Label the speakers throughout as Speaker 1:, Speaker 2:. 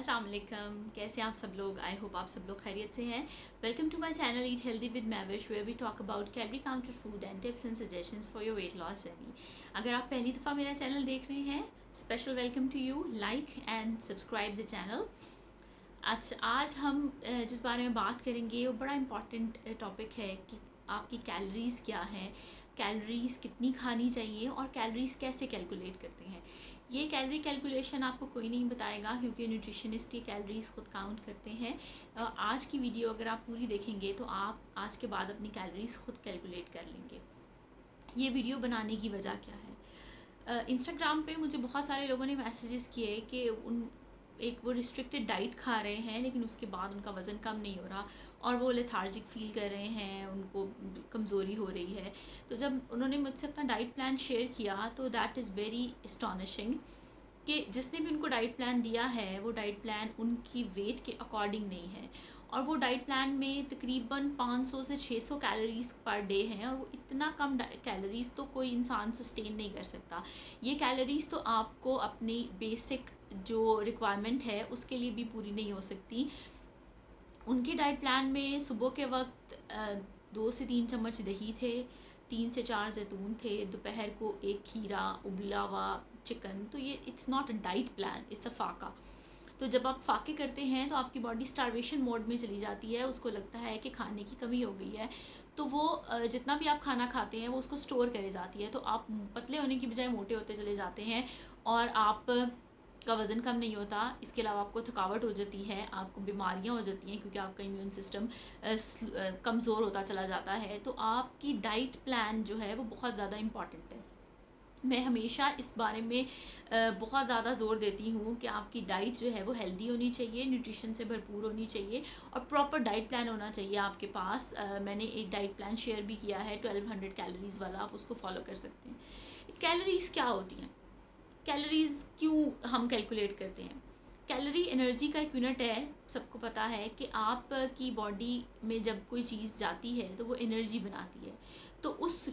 Speaker 1: अस्सलाम वालेकुम, कैसे हैं आप सब लोग। आई होप आप सब लोग खैरियत से हैं। Welcome to my channel eat healthy with Mavish, where we talk about calorie counted food and tips and suggestions for your weight loss journey. अगर आप पहली दफ़ा मेरा चैनल देख रहे हैं, special welcome to you. Like and subscribe the channel. आज हम जिस बारे में बात करेंगे वो बड़ा इम्पॉर्टेंट टॉपिक है कि आपकी कैलोरीज़ क्या हैं, कैलोरीज़ कितनी खानी चाहिए और कैलोरीज़ कैसे कैलकुलेट करते हैं। ये कैलोरी कैलकुलेशन आपको कोई नहीं बताएगा, क्योंकि न्यूट्रिशनिस्ट ये कैलोरीज़ खुद काउंट करते हैं। आज की वीडियो अगर आप पूरी देखेंगे तो आप आज के बाद अपनी कैलोरीज़ खुद कैलकुलेट कर लेंगे। ये वीडियो बनाने की वजह क्या है? इंस्टाग्राम पे मुझे बहुत सारे लोगों ने मैसेजेस किए कि वो रिस्ट्रिक्टेड डाइट खा रहे हैं, लेकिन उसके बाद उनका वज़न कम नहीं हो रहा और वो लेथार्जिक फील कर रहे हैं, उनको कमज़ोरी हो रही है। तो जब उन्होंने मुझसे अपना डाइट प्लान शेयर किया तो दैट इज़ वेरी एस्टॉनिशिंग कि जिसने भी उनको डाइट प्लान दिया है वो डाइट प्लान उनकी वेट के अकॉर्डिंग नहीं है, और वो डाइट प्लान में तकरीबन 500 से 600 कैलोरीज़ पर डे हैं, और वो इतना कम कैलोरीज़ तो कोई इंसान सस्टेन नहीं कर सकता। ये कैलोरीज़ तो आपको अपनी बेसिक जो रिक्वायरमेंट है उसके लिए भी पूरी नहीं हो सकती। उनके डाइट प्लान में सुबह के वक्त 2 से 3 चम्मच दही थे, 3 से 4 जैतून थे, दोपहर को एक खीरा, उबला हुआ चिकन। तो ये it's not a diet plan, it's a फाका। तो जब आप फाके करते हैं तो आपकी बॉडी स्टारवेशन मोड में चली जाती है, उसको लगता है कि खाने की कमी हो गई है, तो वो जितना भी आप खाना खाते हैं वो उसको स्टोर करे जाती है। तो आप पतले होने की बजाय मोटे होते चले जाते हैं और आप का वज़न कम नहीं होता। इसके अलावा आपको थकावट हो जाती है, आपको बीमारियां हो जाती हैं, क्योंकि आपका इम्यून सिस्टम कमज़ोर होता चला जाता है। तो आपकी डाइट प्लान जो है वो बहुत ज़्यादा इम्पॉर्टेंट है। मैं हमेशा इस बारे में बहुत ज़्यादा ज़ोर देती हूँ कि आपकी डाइट जो है वो हेल्दी होनी चाहिए, न्यूट्रिशन से भरपूर होनी चाहिए और प्रॉपर डाइट प्लान होना चाहिए आपके पास। मैंने एक डाइट प्लान शेयर भी किया है 1200 कैलोरीज़ वाला, आप उसको फॉलो कर सकते हैं। कैलोरीज़ क्या होती हैं, कैलोरीज़ क्यों हम कैलकुलेट करते हैं? कैलोरी एनर्जी का एक यूनिट है। सबको पता है कि आप की बॉडी में जब कोई चीज़ जाती है तो वो एनर्जी बनाती है। तो उस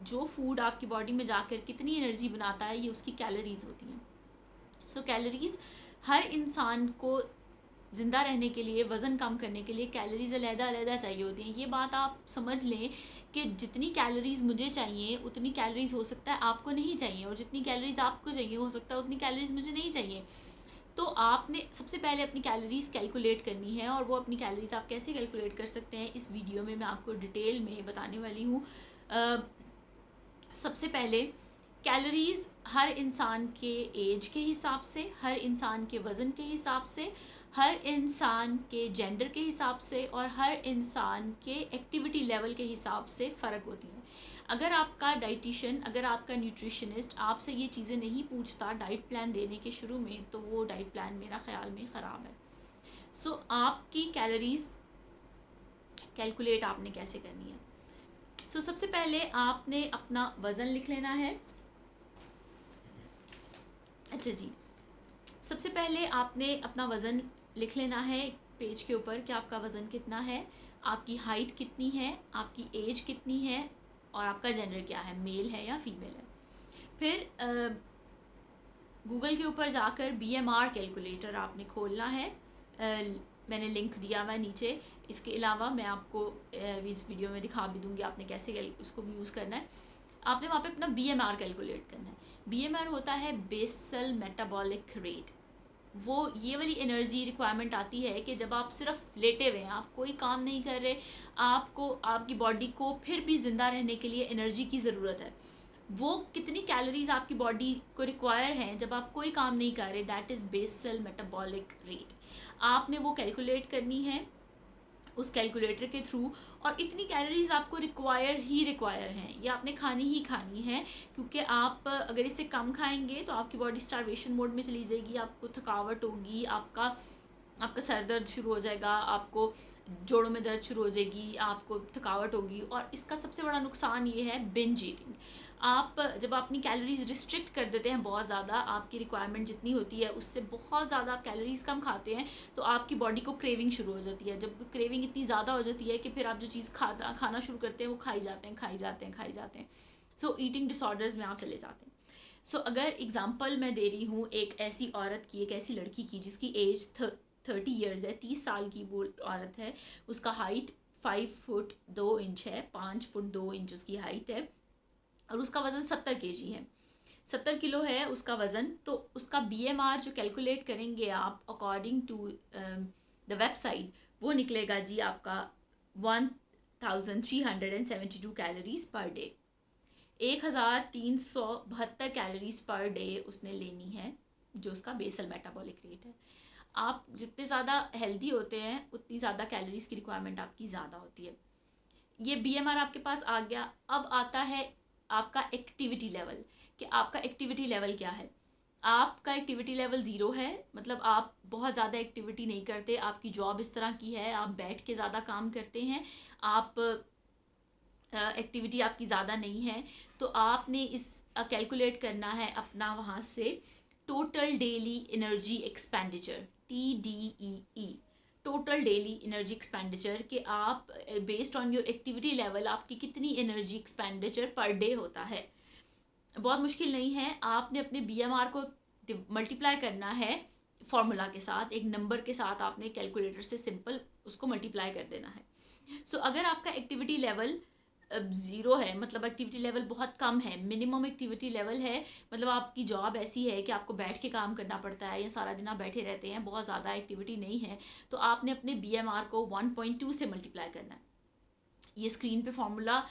Speaker 1: जो फूड आपकी बॉडी में जाकर कितनी एनर्जी बनाता है, ये उसकी कैलोरीज़ होती हैं। सो कैलोरीज़ हर इंसान को ज़िंदा रहने के लिए, वज़न कम करने के लिए कैलोरीज़ अलग-अलग चाहिए होती हैं। ये बात आप समझ लें कि जितनी कैलोरीज़ मुझे चाहिए उतनी कैलोरीज़ हो सकता है आपको नहीं चाहिए, और जितनी कैलोरीज़ आपको चाहिए हो सकता है उतनी कैलोरीज़ मुझे नहीं चाहिए। तो आपने सबसे पहले अपनी कैलोरीज़ कैलकुलेट करनी है, और वो अपनी कैलोरीज़ आप कैसे कैलकुलेट कर सकते हैं इस वीडियो में मैं आपको डिटेल में बताने वाली हूँ। सबसे पहले कैलोरीज़ हर इंसान के एज के हिसाब से, हर इंसान के वज़न के हिसाब से, हर इंसान के जेंडर के हिसाब से और हर इंसान के एक्टिविटी लेवल के हिसाब से फ़र्क होती हैं। अगर आपका डाइटिशियन, अगर आपका न्यूट्रिशनिस्ट आपसे ये चीज़ें नहीं पूछता डाइट प्लान देने के शुरू में, तो वो डाइट प्लान मेरा ख़्याल में ख़राब है। सो आपकी कैलोरीज़ कैलकुलेट आपने कैसे करनी है? सबसे पहले आपने अपना वज़न लिख लेना है। अच्छा जी, सबसे पहले आपने अपना वज़न लिख लेना है पेज के ऊपर कि आपका वज़न कितना है, आपकी हाइट कितनी है, आपकी एज कितनी है और आपका जेंडर क्या है, मेल है या फीमेल है। फिर गूगल के ऊपर जाकर BMR कैलकुलेटर आपने खोलना है। मैंने लिंक दिया हुआ है नीचे। इसके अलावा मैं आपको इस वीडियो में दिखा भी दूँगी आपने कैसे उसको यूज़ करना है। आपने वहाँ पे अपना BMR कैलकुलेट करना है। BMR होता है बेसल मेटाबॉलिक रेट। वो ये वाली एनर्जी रिक्वायरमेंट आती है कि जब आप सिर्फ लेटे हुए हैं, आप कोई काम नहीं कर रहे, आपको आपकी बॉडी को फिर भी ज़िंदा रहने के लिए एनर्जी की ज़रूरत है। वो कितनी कैलोरीज आपकी बॉडी को रिक्वायर हैं जब आप कोई काम नहीं कर रहे, that is basal metabolic rate. आपने वो कैलकुलेट करनी है उस कैलकुलेटर के थ्रू, और इतनी कैलोरीज आपको रिक्वायर हैं, ये आपने खानी ही खानी है। क्योंकि आप अगर इससे कम खाएंगे तो आपकी बॉडी स्टारवेशन मोड में चली जाएगी, आपको थकावट होगी, आपका सर दर्द शुरू हो जाएगा, आपको जोड़ों में दर्द शुरू हो जाएगी, आपको थकावट होगी। और इसका सबसे बड़ा नुकसान ये है बिंज ईटिंग। आप जब अपनी कैलोरीज रिस्ट्रिक्ट कर देते हैं बहुत ज़्यादा, आपकी रिक्वायरमेंट जितनी होती है उससे बहुत ज़्यादा आप कैलोरीज कम खाते हैं, तो आपकी बॉडी को क्रेविंग शुरू हो जाती है। जब क्रेविंग इतनी ज़्यादा हो जाती है कि फिर आप जो चीज़ खाना शुरू करते हैं वो खाई जाते हैं। सो ईटिंग डिसऑर्डर्स में आप चले जाते हैं। सो अगर एग्जांपल मैं दे रही हूँ एक ऐसी औरत की, एक ऐसी लड़की की जिसकी एज 30 ईयर्स है, 30 साल की वो औरत है, उसका हाइट 5 फुट 2 इंच है, 5 फुट 2 इंच उसकी हाइट है, और उसका वज़न 70 kg है, 70 किलो है उसका वज़न। तो उसका BMR जो कैलकुलेट करेंगे आप अकॉर्डिंग टू द वेबसाइट, वो निकलेगा जी आपका 1372 calories per day. 1372 calories per day उसने लेनी है, जो उसका बेसल मेटाबॉलिक रेट है। आप जितने ज़्यादा हेल्दी होते हैं उतनी ज़्यादा कैलोरीज की रिक्वायरमेंट आपकी ज़्यादा होती है। ये BMR आपके पास आ गया। अब आता है आपका एक्टिविटी लेवल, कि आपका एक्टिविटी लेवल क्या है। आपका एक्टिविटी लेवल 0 है, मतलब आप बहुत ज़्यादा एक्टिविटी नहीं करते, आपकी जॉब इस तरह की है, आप बैठ के ज़्यादा काम करते हैं, आप एक्टिविटी आपकी ज़्यादा नहीं है, तो आपने इस कैलकुलेट करना है अपना वहाँ से total daily energy expenditure, TDEE, total daily energy expenditure, कि आप based on your activity level आपकी कितनी एनर्जी एक्सपेंडिचर पर डे होता है। बहुत मुश्किल नहीं है, आपने अपने BMR को मल्टीप्लाई करना है फॉर्मूला के साथ, एक नंबर के साथ आपने कैलकुलेटर से सिंपल उसको मल्टीप्लाई कर देना है। सो अगर आपका एक्टिविटी लेवल 0 है, मतलब एक्टिविटी लेवल बहुत कम है, मिनिमम एक्टिविटी लेवल है, मतलब आपकी जॉब ऐसी है कि आपको बैठ के काम करना पड़ता है या सारा दिन आप बैठे रहते हैं, बहुत ज़्यादा एक्टिविटी नहीं है, तो आपने अपने BMR को 1.2 से मल्टीप्लाई करना है। ये स्क्रीन पे फॉर्मूला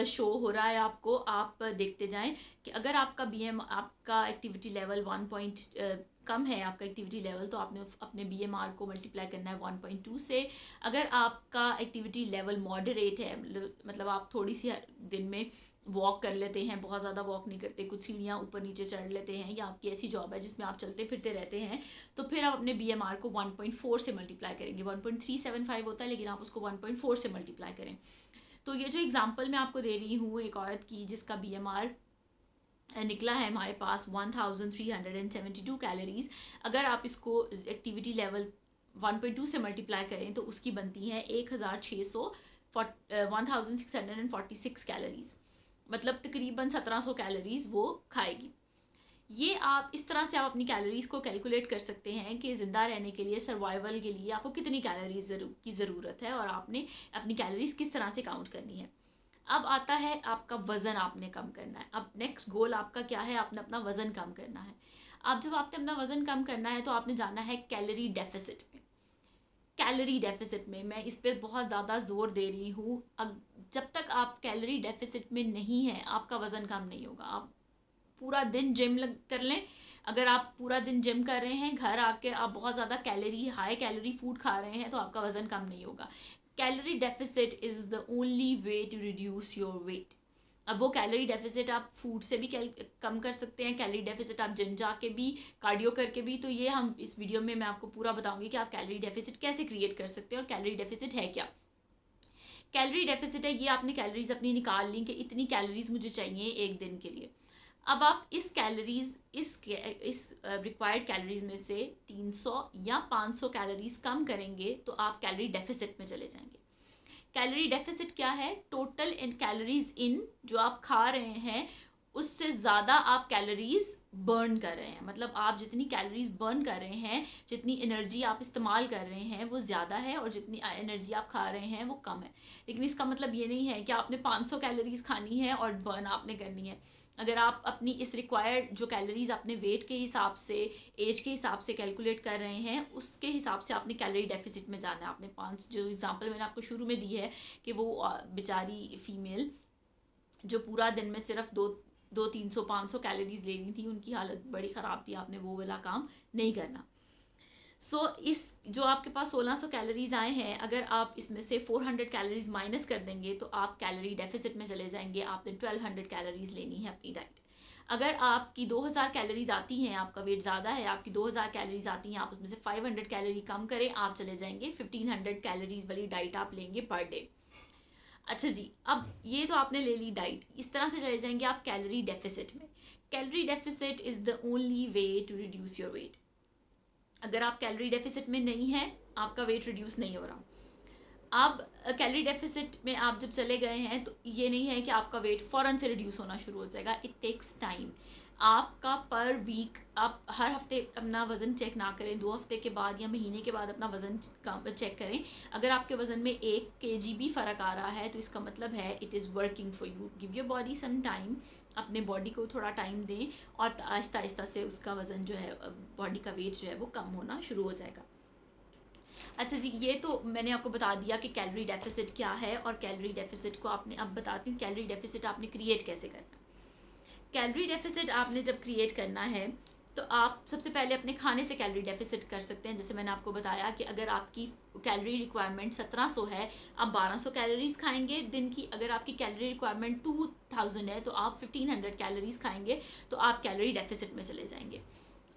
Speaker 1: शो हो रहा है आपको, आप देखते जाएं कि अगर आपका आपका एक्टिविटी लेवल 1 कम है आपका एक्टिविटी लेवल, तो आपने अपने BMR को मल्टीप्लाई करना है 1.2 से। अगर आपका एक्टिविटी लेवल मॉडरेट है, मतलब आप थोड़ी सी दिन में वॉक कर लेते हैं, बहुत ज़्यादा वॉक नहीं करते, कुछ सीढ़ियाँ ऊपर नीचे चढ़ लेते हैं, या आपकी ऐसी जॉब है जिसमें आप चलते फिरते रहते हैं, तो फिर आप अपने BMR को 1.4 से मल्टीप्लाई करेंगे। 1.375 होता है, लेकिन आप उसको 1.4 से मल्टीप्लाई करें। तो ये जो एग्जांपल मैं आपको दे रही हूँ एक औरत की जिसका BMR निकला है हमारे पास 1372 कैलोरीज, अगर आप इसको एक्टिविटी लेवल 1.2 से मल्टीप्लाई करें तो उसकी बनती है 1646 कैलोरीज, मतलब तकरीबन 1700 कैलोरीज वो खाएगी। ये आप इस तरह से आप अपनी कैलोरीज को कैलकुलेट कर सकते हैं कि ज़िंदा रहने के लिए, सर्वाइवल के लिए आपको कितनी कैलोरीज की ज़रूरत है, और आपने अपनी कैलोरीज किस तरह से काउंट करनी है। अब आता है आपका वज़न आपने कम करना है। अब नेक्स्ट गोल आपका क्या है, आपने अपना वज़न कम करना है। अब जब आपने अपना वज़न कम करना है तो आपने जाना है कैलोरी डेफिसिट में। कैलोरी डेफिसिट में मैं इस पर बहुत ज़्यादा ज़ोर दे रही हूँ, जब तक आप कैलोरी डेफिसिट में नहीं है आपका वज़न कम नहीं होगा। आप पूरा दिन जिम कर लें, अगर आप पूरा दिन जिम कर रहे हैं, घर आके आप बहुत ज़्यादा हाई कैलोरी फूड खा रहे हैं, तो आपका वज़न कम नहीं होगा। Calorie deficit is the only way to reduce your weight. अब वो कैलोरी डेफिसिट आप फूड से भी कम कर सकते हैं, कैलोरी डेफिसिट आप जिम जाके भी, कार्डियो करके भी। तो ये हम इस वीडियो में मैं आपको पूरा बताऊंगी कि आप कैलोरी डेफिसिट कैसे क्रिएट कर सकते हैं और कैलोरी डेफिसिट है क्या। कैलोरी डेफिसिट है, ये आपने कैलोरीज अपनी निकाल ली कि इतनी कैलोरीज मुझे चाहिए एक दिन के लिए। अब आप इस रिक्वायर्ड कैलोरीज में से 300 या 500 कैलोरीज कम करेंगे तो आप कैलोरी डेफिसिट में चले जाएंगे। कैलोरी डेफिसिट क्या है, टोटल इन कैलोरीज इन जो आप खा रहे हैं उससे ज़्यादा आप कैलोरीज बर्न कर रहे हैं, मतलब आप जितनी कैलोरीज बर्न कर रहे हैं, जितनी एनर्जी आप इस्तेमाल कर रहे हैं वो ज़्यादा है, और जितनी एनर्जी आप खा रहे हैं वो कम है। लेकिन इसका मतलब ये नहीं है कि आपने 500 कैलोरीज खानी है और बर्न आपने करनी है। अगर आप अपनी इस रिक्वायर्ड जो कैलोरीज अपने वेट के हिसाब से, एज के हिसाब से कैलकुलेट कर रहे हैं, उसके हिसाब से आपने कैलोरी डेफिसिट में जाना है। आपने 5 जो एग्जांपल मैंने आपको शुरू में दी है कि वो बेचारी फीमेल जो पूरा दिन में सिर्फ 300-500 कैलोरीज ले रही थी, उनकी हालत बड़ी ख़राब थी, आपने वो वाला काम नहीं करना। इस जो आपके पास 1600 कैलोरीज आए हैं, अगर आप इसमें से 400 कैलोरीज माइनस कर देंगे तो आप कैलोरी डेफिसिट में चले जाएंगे। आपने 1200 कैलोरीज लेनी है अपनी डाइट। अगर आपकी 2000 कैलोरीज आती हैं, आपका वेट ज़्यादा है, आपकी 2000 कैलोरीज आती हैं, आप उसमें से 500 कैलोरी कम करें, आप चले जाएंगे 1500 कैलोरीज वाली डाइट आप लेंगे पर डे। अच्छा जी, अब ये तो आपने ले ली डाइट, इस तरह से चले जाएंगे आप कैलोरी डेफिसिट में। Calorie deficit is the only way to reduce your weight. अगर आप कैलोरी डेफिसिट में नहीं है, आपका वेट रिड्यूस नहीं हो रहा। अब कैलोरी डेफिसिट में आप जब चले गए हैं तो ये नहीं है कि आपका वेट फ़ौरन से रिड्यूस होना शुरू हो जाएगा, इट टेक्स टाइम। आपका पर वीक, आप हर हफ्ते अपना वज़न चेक ना करें, 2 हफ्ते के बाद या महीने के बाद अपना वज़न चेक करें। अगर आपके वज़न में 1 kg भी फ़र्क आ रहा है तो इसका मतलब है it is working for you. Give your body some time, अपने बॉडी को थोड़ा टाइम दें और आहिस्ता आहिस्ता से उसका वज़न जो है, बॉडी का वेट जो है वो कम होना शुरू हो जाएगा। अच्छा जी, ये तो मैंने आपको बता दिया कि कैलोरी डेफिसिट क्या है, और कैलोरी डेफिसिट को आपने, अब बताती हूँ कैलोरी डेफिसिट आपने क्रिएट कैसे करना है। कैलोरी डेफिसिट आपने जब क्रिएट करना है तो आप सबसे पहले अपने खाने से कैलोरी डेफिसिट कर सकते हैं। जैसे मैंने आपको बताया कि अगर आपकी कैलोरी रिक्वायरमेंट 1700 है, आप 1200 कैलोरीज खाएंगे दिन की। अगर आपकी कैलोरी रिक्वायरमेंट 2000 है तो आप 1500 कैलोरीज खाएंगे, तो आप कैलोरी डेफिसिट में चले जाएंगे।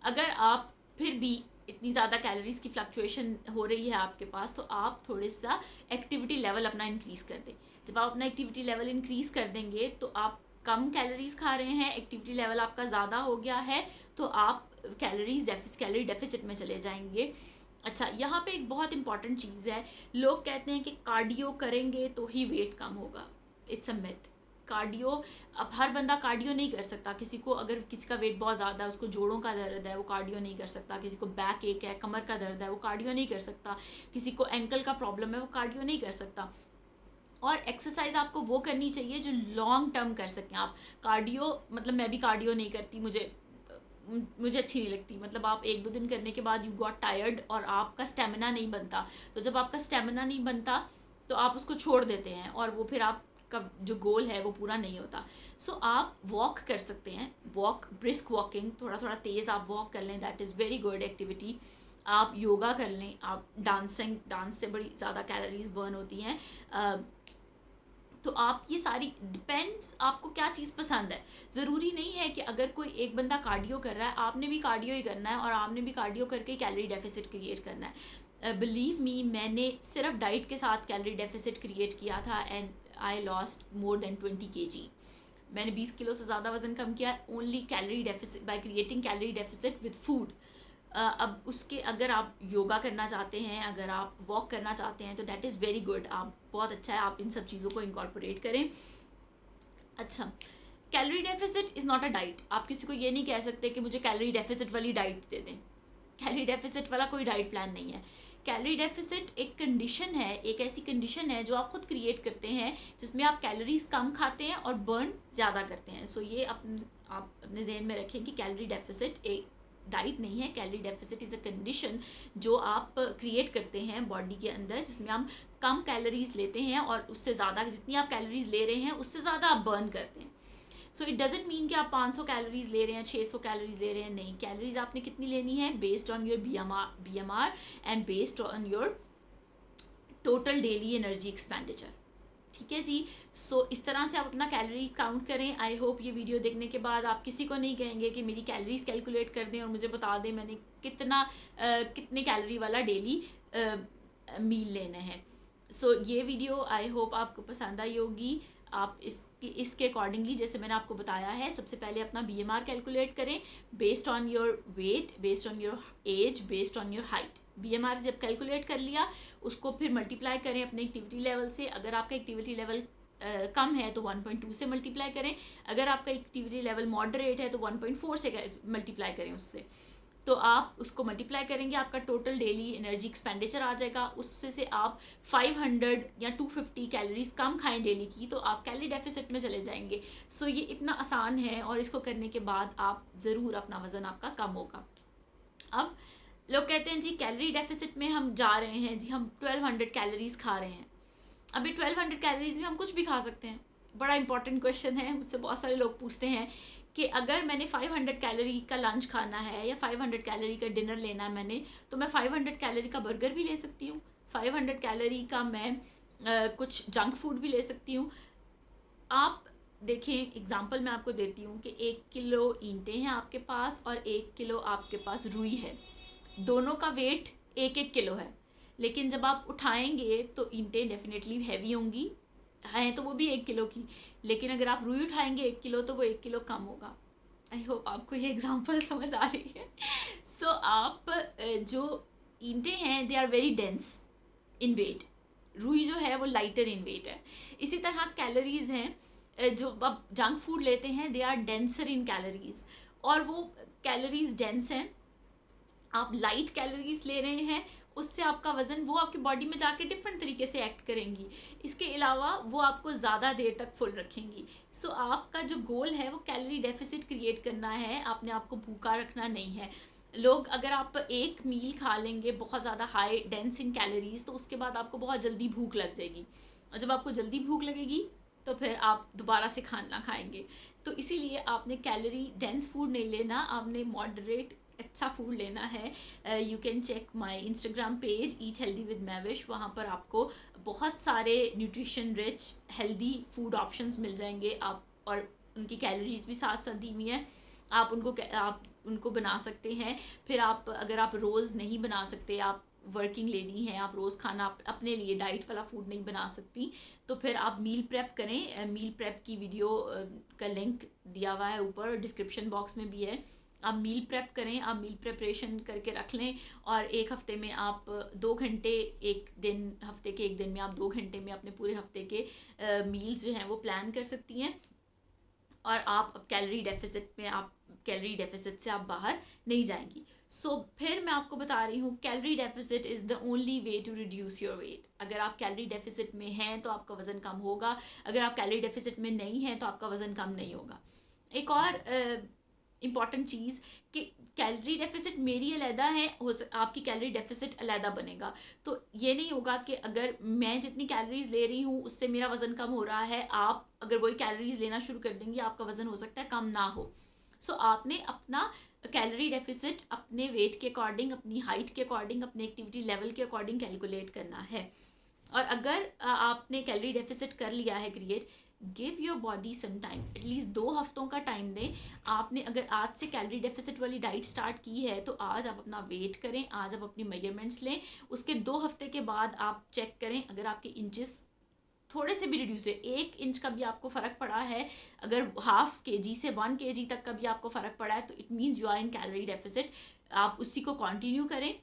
Speaker 1: अगर आप फिर भी इतनी ज़्यादा कैलोरीज की फ्लक्चुएशन हो रही है आपके पास, तो आप थोड़ा सा एक्टिविटी लेवल अपना इंक्रीज़ कर दें। जब आप अपना एक्टिविटी लेवल इंक्रीज़ कर देंगे तो आप कम कैलोरीज खा रहे हैं, एक्टिविटी लेवल आपका ज़्यादा हो गया है, तो आप कैलोरी डेफिसिट में चले जाएंगे। अच्छा, यहाँ पे एक बहुत इंपॉर्टेंट चीज़ है, लोग कहते हैं कि कार्डियो करेंगे तो ही वेट कम होगा। It's a myth. कार्डियो, अब हर बंदा कार्डियो नहीं कर सकता। किसी को, अगर किसी का वेट बहुत ज़्यादा है, उसको जोड़ों का दर्द है, वो कार्डियो नहीं कर सकता। किसी को बैक एक है, कमर का दर्द है, वो कार्डियो नहीं कर सकता। किसी को एंकल का प्रॉब्लम है, वो कार्डियो नहीं कर सकता। और एक्सरसाइज आपको वो करनी चाहिए जो लॉन्ग टर्म कर सकें आप। कार्डियो मतलब, मैं भी कार्डियो नहीं करती, मुझे अच्छी नहीं लगती। मतलब आप 1-2 दिन करने के बाद यू गॉट टायर्ड और आपका स्टेमिना नहीं बनता। तो जब आपका स्टेमिना नहीं बनता तो आप उसको छोड़ देते हैं और वो फिर आपका जो गोल है वो पूरा नहीं होता। सो आप वॉक कर सकते हैं, वॉक, ब्रिस्क वॉकिंग, थोड़ा थोड़ा तेज़ आप वॉक कर लें, that is very good activity. आप योगा कर लें, आप डांस से बड़ी ज़्यादा कैलोरीज बर्न होती हैं। तो आप ये सारी, डिपेंड्स आपको क्या चीज़ पसंद है। ज़रूरी नहीं है कि अगर कोई एक बंदा कार्डियो कर रहा है, आपने भी कार्डियो ही करना है और आपने भी कार्डियो करके कैलोरी डेफिसिट क्रिएट करना है। बिलीव मी, मैंने सिर्फ डाइट के साथ कैलोरी डेफिसिट क्रिएट किया था and I lost more than 20 kg। मैंने 20 किलो से ज़्यादा वजन कम किया only calorie deficit, by creating calorie deficit with food. अब उसके, अगर आप योगा करना चाहते हैं, अगर आप वॉक करना चाहते हैं, तो दैट इज़ वेरी गुड, आप बहुत अच्छा है, आप इन सब चीज़ों को इनकॉर्पोरेट करें। अच्छा, calorie deficit is not a diet. आप किसी को ये नहीं कह सकते कि मुझे कैलोरी डेफिसिट वाली डाइट दे दें। कैलोरी डेफिसिट वाला कोई डाइट प्लान नहीं है। कैलोरी डेफिसिट एक कंडीशन है, एक ऐसी कंडीशन है जो आप खुद क्रिएट करते हैं, जिसमें आप कैलोरीज कम खाते हैं और बर्न ज़्यादा करते हैं। सो ये आप अपने जहन में रखें कि कैलोरी डेफिसिट एक डाइट नहीं है। Calorie deficit is a condition जो आप क्रिएट करते हैं बॉडी के अंदर, जिसमें हम कम कैलोरीज लेते हैं और उससे ज़्यादा, जितनी आप कैलोरीज ले रहे हैं उससे ज़्यादा आप बर्न करते हैं। सो इट डजेंट मीन कि आप 500 कैलोरीज ले रहे हैं, 600 कैलोरीज ले रहे हैं, नहीं। कैलोरीज आपने कितनी लेनी है, based on your BMR and based on your total daily energy expenditure. ठीक है जी। सो इस तरह से आप अपना कैलोरी काउंट करें। आई होप ये वीडियो देखने के बाद आप किसी को नहीं कहेंगे कि मेरी कैलोरीज कैलकुलेट कर दें और मुझे बता दें मैंने कितने कैलोरी वाला डेली मील लेना है। सो ये वीडियो आई होप आपको पसंद आई होगी। आप इसके अकॉर्डिंगली, जैसे मैंने आपको बताया है, सबसे पहले अपना BMR कैलकुलेट करें based on your weight, based on your age, based on your height. BMR जब कैलकुलेट कर लिया, उसको फिर मल्टीप्लाई करें अपने एक्टिविटी लेवल से। अगर आपका एक्टिविटी लेवल कम है तो 1.2 से मल्टीप्लाई करें। अगर आपका एक्टिविटी लेवल मॉडरेट है तो 1.4 से मल्टीप्लाई करें उससे। तो आप उसको मल्टीप्लाई करेंगे, आपका टोटल डेली एनर्जी एक्सपेंडिचर आ जाएगा। उससे से आप 500 या 250 कैलोरीज कम खाएं डेली की, तो आप कैलोरी डेफिसिट में चले जाएंगे। सो ये इतना आसान है और इसको करने के बाद आप ज़रूर अपना वज़न आपका कम होगा। अब लोग कहते हैं जी कैलोरी डेफिसिट में हम जा रहे हैं जी, हम 1200 कैलोरीज खा रहे हैं। अभी 1200 कैलोरीज में हम कुछ भी खा सकते हैं। बड़ा इंपॉर्टेंट क्वेश्चन है, मुझसे बहुत सारे लोग पूछते हैं कि अगर मैंने 500 कैलोरी का लंच खाना है या 500 कैलोरी का डिनर लेना है मैंने, तो मैं 500 कैलोरी का बर्गर भी ले सकती हूँ, 500 कैलोरी का मैं कुछ जंक फूड भी ले सकती हूँ। आप देखें, एग्जांपल मैं आपको देती हूँ कि 1 किलो ईंटें हैं आपके पास और 1 किलो आपके पास रुई है। दोनों का वेट 1-1 किलो है, लेकिन जब आप उठाएंगे तो ईंटें डेफिनेटली हैवी होंगी, हैं तो वो भी 1 किलो की, लेकिन अगर आप रुई उठाएंगे 1 किलो तो वो 1 किलो कम होगा। आई होप आपको ये एग्जांपल समझ आ रही है। सो आप जो ईंटें हैं they are very dense in weight, रुई जो है वो लाइटर इन वेट है। इसी तरह कैलोरीज हैं, जो आप जंक फूड लेते हैं they are denser in calories, और वो कैलोरीज डेंस हैं, आप लाइट कैलोरीज ले रहे हैं, उससे आपका वज़न वो आपकी बॉडी में जाके डिफरेंट तरीके से एक्ट करेंगी। इसके अलावा वो आपको ज़्यादा देर तक फुल रखेंगी। सो आपका जो गोल है वो कैलोरी डेफिसिट क्रिएट करना है, आपने आपको भूखा रखना नहीं है। लोग, अगर आप एक मील खा लेंगे बहुत ज़्यादा हाई डेंस इन कैलोरीज, तो उसके बाद आपको बहुत जल्दी भूख लग जाएगी, और जब आपको जल्दी भूख लगेगी तो फिर आप दोबारा से खाना खाएंगे। तो इसीलिए आपने कैलोरी डेंस फूड नहीं लेना, आपने मॉडरेट अच्छा फूड लेना है। You can check my Instagram page eat healthy with Mavish, वहाँ पर आपको बहुत सारे nutrition rich healthy food options मिल जाएंगे। आप और उनकी कैलोरीज भी साथ साथ दी हुई हैं, आप उनको बना सकते हैं। फिर आप, अगर आप रोज़ नहीं बना सकते, आप वर्किंग लेडी हैं, आप रोज़ खाना अपने लिए डाइट वाला फूड नहीं बना सकती, तो फिर आप मील प्रेप करें। मील प्रेप की वीडियो का लिंक दिया हुआ है ऊपर, डिस्क्रिप्शन बॉक्स में भी है। आप मील प्रेप करें, आप मील प्रेपरेशन करके रख लें, और एक हफ्ते में आप 2 घंटे, एक दिन, हफ्ते के एक दिन में आप 2 घंटे में अपने पूरे हफ्ते के मील्स जो हैं वो प्लान कर सकती हैं। और आप कैलोरी डेफिसिट से आप बाहर नहीं जाएंगी। फिर मैं आपको बता रही हूँ, calorie deficit is the only way to reduce your weight. अगर आप कैलोरी डेफिसिट में हैं तो आपका वज़न कम होगा, अगर आप कैलोरी डेफिसिट में नहीं हैं तो आपका वज़न कम नहीं होगा। एक और इम्पॉर्टेंट चीज़ कि कैलोरी डेफिसिट मेरी अलहदा है, आपकी कैलोरी डेफिसिट अलहदा बनेगा। तो ये नहीं होगा कि अगर मैं जितनी कैलोरीज ले रही हूँ उससे मेरा वज़न कम हो रहा है, आप अगर वही कैलोरीज लेना शुरू कर देंगी, आपका वज़न हो सकता है कम ना हो। आपने अपना कैलोरी डेफिसिट अपने वेट के अकॉर्डिंग, अपनी हाइट के अकॉर्डिंग, अपने एक्टिविटी लेवल के अकॉर्डिंग कैलकुलेट करना है। और अगर आपने कैलोरी डेफिसिट कर लिया है create, give your body some time, at least 2 हफ्तों का टाइम दें। आपने अगर आज से कैलोरी डेफिसिट वाली डाइट स्टार्ट की है तो आज आप अपना वेट करें, आज आप अपनी मेजरमेंट्स लें, उसके 2 हफ्ते के बाद आप चेक करें अगर आपके इंचेस थोड़े से भी रिड्यूस है, 1 इंच का भी आपको फ़र्क पड़ा है, अगर ½ kg से 1 kg तक का भी आपको फ़र्क पड़ा है, तो it means you are in calorie deficit. आप उसी को कंटिन्यू करें,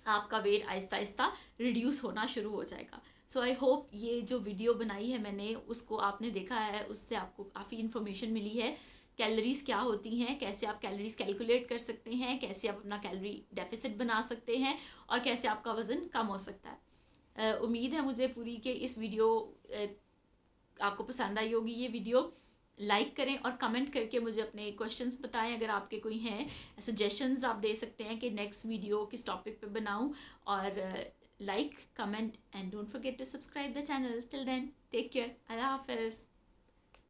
Speaker 1: आपका वेट आहिस्ता आहिस्ता रिड्यूस होना शुरू हो जाएगा। आई होप ये जो वीडियो बनाई है मैंने, उसको आपने देखा है, उससे आपको काफ़ी इन्फॉर्मेशन मिली है। कैलोरीज क्या होती हैं, कैसे आप कैलोरीज कैलकुलेट कर सकते हैं, कैसे आप अपना कैलोरी डेफिसिट बना सकते हैं, और कैसे आपका वज़न कम हो सकता है। उम्मीद है मुझे पूरी के इस वीडियो आपको पसंद आई होगी। ये वीडियो लाइक करें और कमेंट करके मुझे अपने क्वेश्चंस बताएं, अगर आपके कोई हैं सजेशंस आप दे सकते हैं कि नेक्स्ट वीडियो किस टॉपिक पे बनाऊं। और like, comment and don't forget to subscribe the channel. Till then, take care, अल्लाह हाफिज़।